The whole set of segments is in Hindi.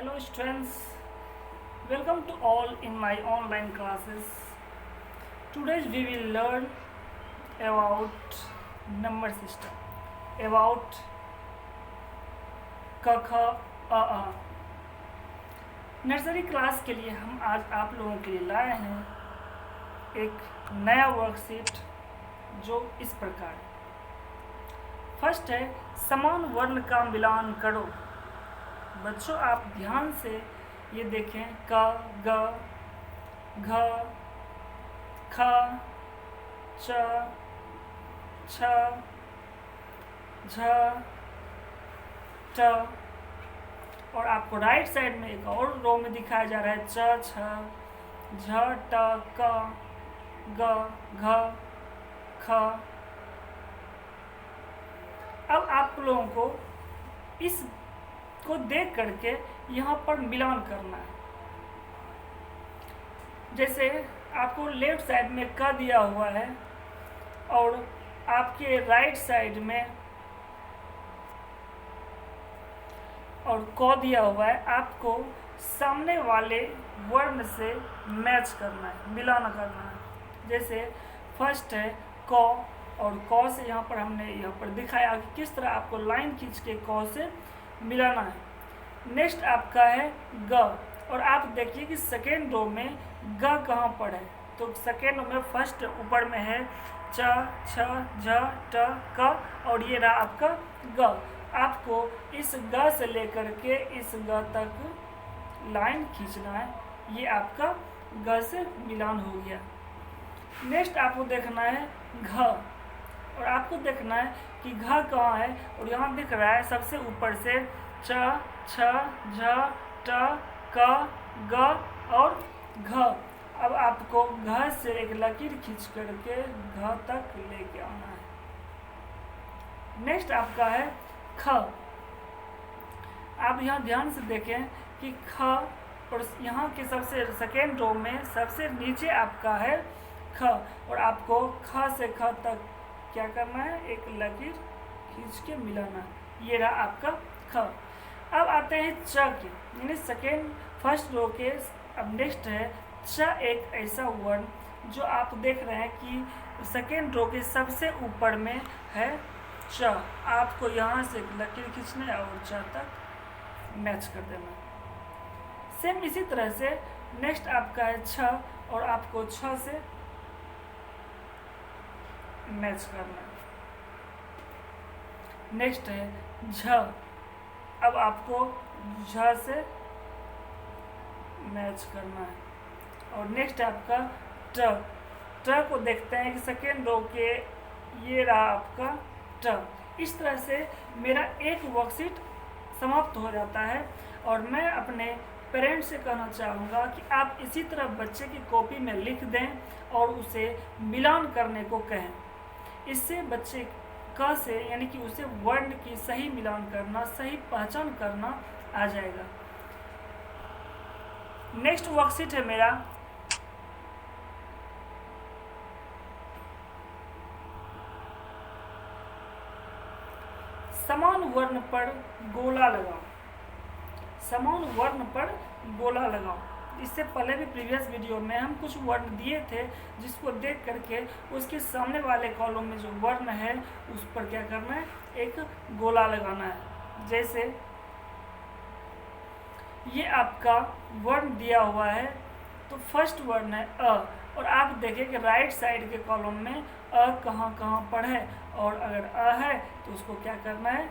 Hello students, welcome to all in my online classes. Today we will learn about number system, about क ख अ। नर्सरी क्लास के लिए हम आज आप लोगों के लिए लाए हैं एक नया वर्कशीट जो इस प्रकार है। फर्स्ट है समान वर्ण का मिलान करो। बच्चों आप ध्यान से ये देखें क ग घ ख च छ झ ट और आपको राइट साइड में एक और रो में दिखाया जा रहा है च छ झ ट क ग घ ख। अब आप लोगों को इस को देख करके यहाँ पर मिलान करना है। जैसे आपको लेफ्ट साइड में क दिया हुआ है और आपके राइट साइड में और क दिया हुआ है, आपको सामने वाले वर्ण से मैच करना है, मिलान करना है। जैसे फर्स्ट है क और क से यहाँ पर हमने यहाँ पर दिखाया कि किस तरह आपको लाइन खींच के क से मिलाना है। नेक्स्ट आपका है ग और आप देखिए कि सेकेंड रो में ग कहाँ पर है, तो सेकेंड रो में फर्स्ट ऊपर में है च छ झ ट क और ये रहा आपका ग। आपको इस ग से लेकर के इस ग तक लाइन खींचना है, ये आपका ग से मिलान हो गया। नेक्स्ट आपको देखना है घ और आपको देखना है कि घ कहाँ है और यहाँ दिख रहा है सबसे ऊपर से च छ झ ट क ग और घ। अब आपको घ से एक लकीर खींच करके घ तक लेके आना है। नेक्स्ट आपका है ख। आप यहाँ ध्यान से देखें कि ख और यहाँ के सबसे सेकेंड रो में सबसे नीचे आपका है ख और आपको ख से ख तक क्या करना है, एक लकीर खींच के मिलाना है। ये रहा आपका ख। अब आते हैं च के, यानी सेकेंड फर्स्ट रो के। अब नेक्स्ट है च, एक ऐसा वर्ण जो आप देख रहे हैं कि सेकेंड रो के सबसे ऊपर में है च। आपको यहाँ से लकीर खींचना है और च तक मैच कर देना। सेम इसी तरह से नेक्स्ट आपका है छ और आपको छ से मैच करना है। नेक्स्ट है झ, अब आपको झ से मैच करना है। और नेक्स्ट आपका ट। ट को देखते हैं कि सेकेंड रो के ये रहा आपका ट। इस तरह से मेरा एक वर्कशीट समाप्त हो जाता है और मैं अपने पेरेंट्स से कहना चाहूँगा कि आप इसी तरह बच्चे की कॉपी में लिख दें और उसे मिलान करने को कहें। इससे बच्चे क से यानी कि उसे वर्ण की सही मिलान करना, सही पहचान करना आ जाएगा। नेक्स्ट वर्कशीट है मेरा समान वर्ण पर गोला लगाओ। समान वर्ण पर गोला लगाओ। इससे पहले भी प्रीवियस वीडियो में हम कुछ वर्ण दिए थे जिसको देख करके उसके सामने वाले कॉलम में जो वर्ण है उस पर क्या करना है, एक गोला लगाना है। जैसे ये आपका वर्ण दिया हुआ है, तो फर्स्ट वर्ण है अ और आप देखिए कि राइट साइड के कॉलम में अ कहाँ कहाँ पर है और अगर अ है तो उसको क्या करना है,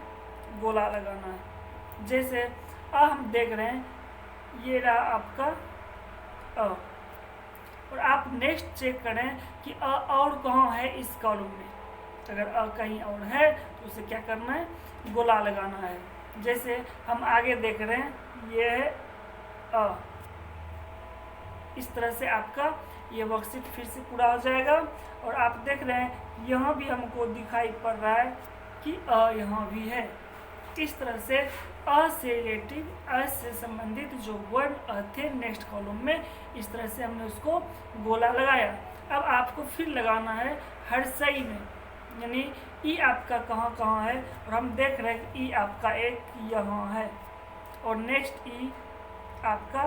गोला लगाना है। जैसे अ हम देख रहे हैं, ये रहा आपका अ और आप नेक्स्ट चेक करें कि अ और कहाँ है इस कॉलम में। अगर अ कहीं और है तो उसे क्या करना है, गोला लगाना है। जैसे हम आगे देख रहे हैं, ये है अ। इस तरह से आपका ये वर्कशीट फिर से पूरा हो जाएगा और आप देख रहे हैं यहाँ भी हमको दिखाई पड़ रहा है कि अ यहाँ भी है। इस तरह से अ से रिलेटिव, अ से संबंधित जो वर्ण थे नेक्स्ट कॉलम में, इस तरह से हमने उसको गोला लगाया। अब आपको फिर लगाना है हर सही में, यानी ई आपका कहाँ कहाँ है और हम देख रहे हैं कि ई आपका एक यहाँ है और नेक्स्ट ई आपका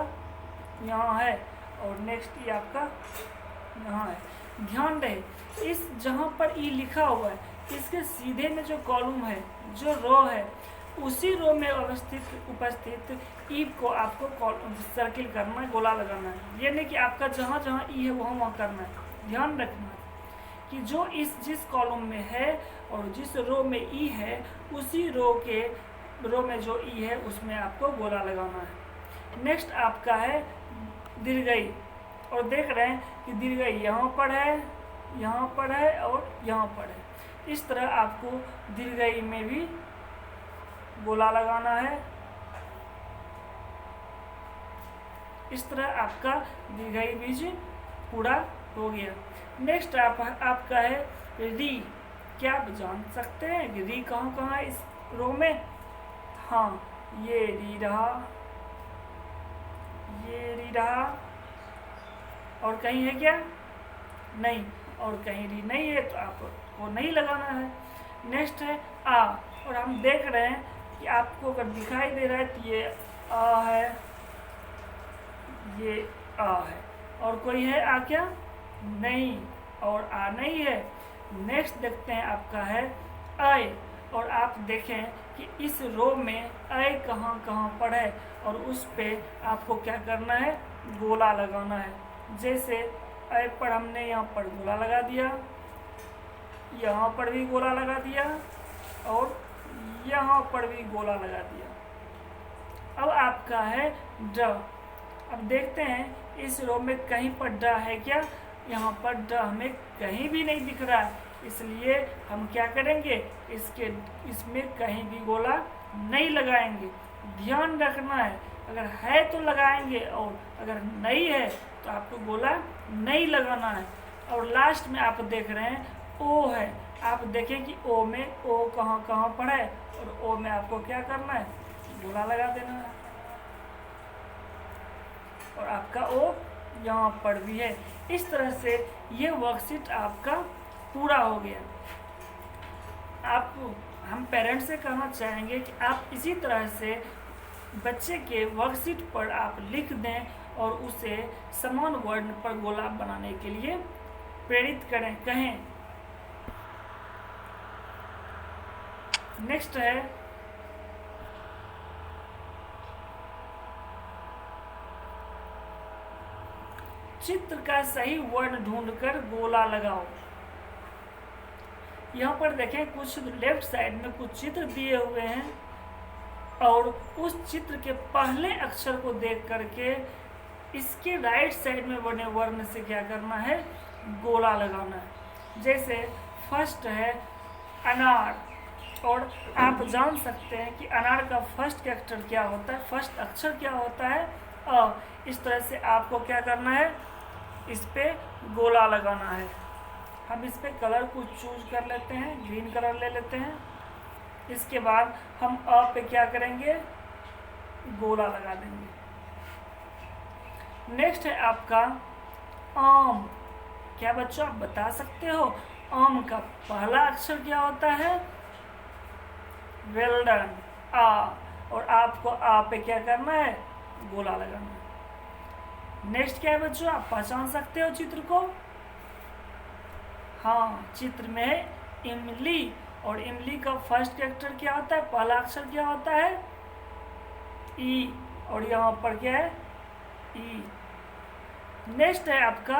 यहाँ है और नेक्स्ट ई आपका यहाँ है। ध्यान रहे इस जहाँ पर ई लिखा हुआ है इसके सीधे में जो कॉलम है, जो रो है, उसी रो में उपस्थित ई को आपको सर्किल करना है, गोला लगाना है। ये नहीं कि आपका जहाँ जहाँ ई है वहाँ वहाँ करना है। ध्यान रखना है कि जो जिस कॉलम में है और जिस रो में ई है उसी रो में जो ई है उसमें आपको गोला लगाना है। नेक्स्ट आपका है दीर्घई, और देख रहे हैं कि दीर्घई यहाँ पर है, यहाँ पर है और यहाँ पर है। इस तरह आपको दीर्घई में भी गोला लगाना है। इस तरह आपका दीर्घई बीज पूरा हो गया। नेक्स्ट आपका है री। क्या आप जान सकते हैं कि री कहाँ कहाँ है इस रो में? हाँ, ये री रहा, ये री रहा, और कहीं है क्या? नहीं, और कहीं री नहीं है तो आपको नहीं लगाना है। नेक्स्ट है आ, और हम देख रहे हैं कि आपको अगर दिखाई दे रहा है तो ये आ है, ये आ है, और कोई है आ क्या? नहीं, और आ नहीं है। नेक्स्ट देखते हैं आपका है आय, और आप देखें कि इस रो में आय कहाँ कहाँ पर है और उस पे आपको क्या करना है? गोला लगाना है। जैसे आय पर हमने यहाँ पर गोला लगा दिया, यहाँ पर भी गोला लगा दिया और यहाँ पर भी गोला लगा दिया। अब आपका है ड। अब देखते हैं इस रो में कहीं पर ड है क्या? यहाँ पर ड हमें कहीं भी नहीं दिख रहा है, इसलिए हम क्या करेंगे? इसमें कहीं भी गोला नहीं लगाएंगे। ध्यान रखना है, अगर है तो लगाएंगे और अगर नहीं है तो आपको गोला नहीं लगाना है। और लास्ट में आप देख रहे हैं ओ है, आप देखें कि ओ में ओ कहाँ कहाँ पर है और ओ में आपको क्या करना है? गोला लगा देना है। और आपका ओ यहाँ पर भी है। इस तरह से ये वर्कशीट आपका पूरा हो गया। हम पेरेंट्स से कहना चाहेंगे कि आप इसी तरह से बच्चे के वर्कशीट पर आप लिख दें और उसे समान वर्ण पर गोला बनाने के लिए प्रेरित कहें। नेक्स्ट है चित्र का सही वर्ण ढूंढकर गोला लगाओ। यहाँ पर देखें कुछ लेफ्ट साइड में कुछ चित्र दिए हुए हैं और उस चित्र के पहले अक्षर को देख करके इसके राइट साइड में बने वर्ण से क्या करना है? गोला लगाना है। जैसे फर्स्ट है अनार, और आप जान सकते हैं कि अनार का फर्स्ट कैरेक्टर क्या होता है, फर्स्ट अक्षर क्या होता है? अ। इस तरह से आपको क्या करना है? इस पे गोला लगाना है। हम इस पे कलर को चूज कर लेते हैं, ग्रीन कलर ले लेते हैं। इसके बाद हम अ पे क्या करेंगे? गोला लगा देंगे। नेक्स्ट है आपका आम। क्या बच्चों आप बता सकते हो आम का पहला अक्षर क्या होता है? वेल डन, आ, और आपको आ पे क्या करना है? गोला लगाना है। नेक्स्ट क्या है बच्चों? आप पहचान सकते हो चित्र को? हाँ, चित्र में है इमली, और इमली का फर्स्ट कैरेक्टर क्या होता है? पहला अक्षर क्या होता है? ई, और यहाँ पर क्या है? ई। नेक्स्ट है आपका,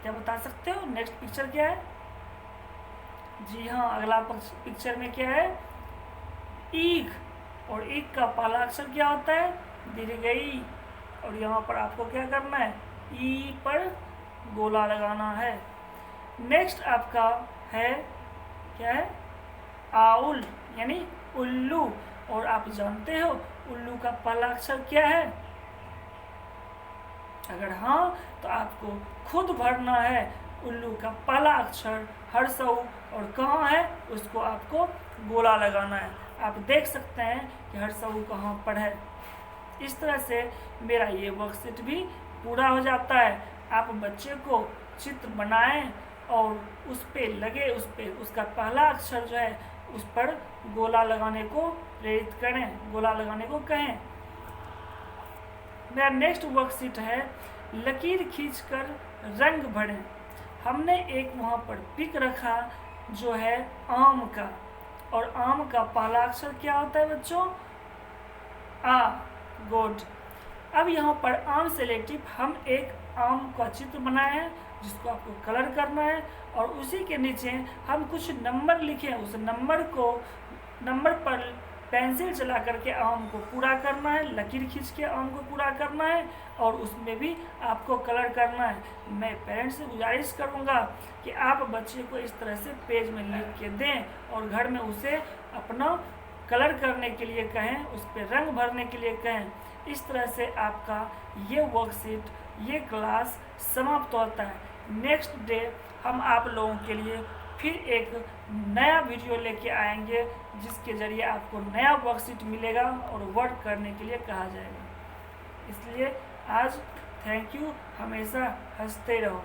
क्या बता सकते हो नेक्स्ट पिक्चर क्या है? जी हाँ, अगला पिक्चर में क्या है? ईख, और ईख का पहला अक्षर क्या होता है? दीर्घई, और यहाँ पर आपको क्या करना है? ई पर गोला लगाना है। नेक्स्ट आपका है क्या है? आउल, यानी उल्लू, और आप जानते हो उल्लू का पहला अक्षर क्या है? अगर हाँ तो आपको खुद भरना है। उल्लू का पहला अक्षर हर्षऊ, और कहाँ है उसको आपको गोला लगाना है। आप देख सकते हैं कि हर्षऊ कहाँ पर है। इस तरह से मेरा ये वर्कशीट भी पूरा हो जाता है। आप बच्चे को चित्र बनाएं और उस पे लगे, उसका पहला अक्षर जो है उस पर गोला लगाने को प्रेरित करें, गोला लगाने को कहें। मेरा नेक्स्ट वर्कशीट है लकीर खींचकर रंग भरें। हमने एक वहाँ पर पिक रखा जो है आम का, और आम का पहला अक्षर क्या होता है बच्चों? आ। गुड। अब यहाँ पर आम से रिलेटिव हम एक आम का चित्र बनाए हैं जिसको आपको कलर करना है, और उसी के नीचे हम कुछ नंबर लिखे हैं। उस नंबर पर पेंसिल चला करके आम को पूरा करना है, लकीर खींच के आम को पूरा करना है, और उसमें भी आपको कलर करना है। मैं पेरेंट्स से गुजारिश करूँगा कि आप बच्चे को इस तरह से पेज में लिख के दें और घर में उसे अपना कलर करने के लिए कहें, उस पर रंग भरने के लिए कहें। इस तरह से आपका ये वर्कशीट, ये क्लास समाप्त होता है। नेक्स्ट डे हम आप लोगों के लिए फिर एक नया वीडियो लेके आएंगे जिसके ज़रिए आपको नया वर्कशीट मिलेगा और वर्क करने के लिए कहा जाएगा। इसलिए आज थैंक यू, हमेशा हंसते रहो।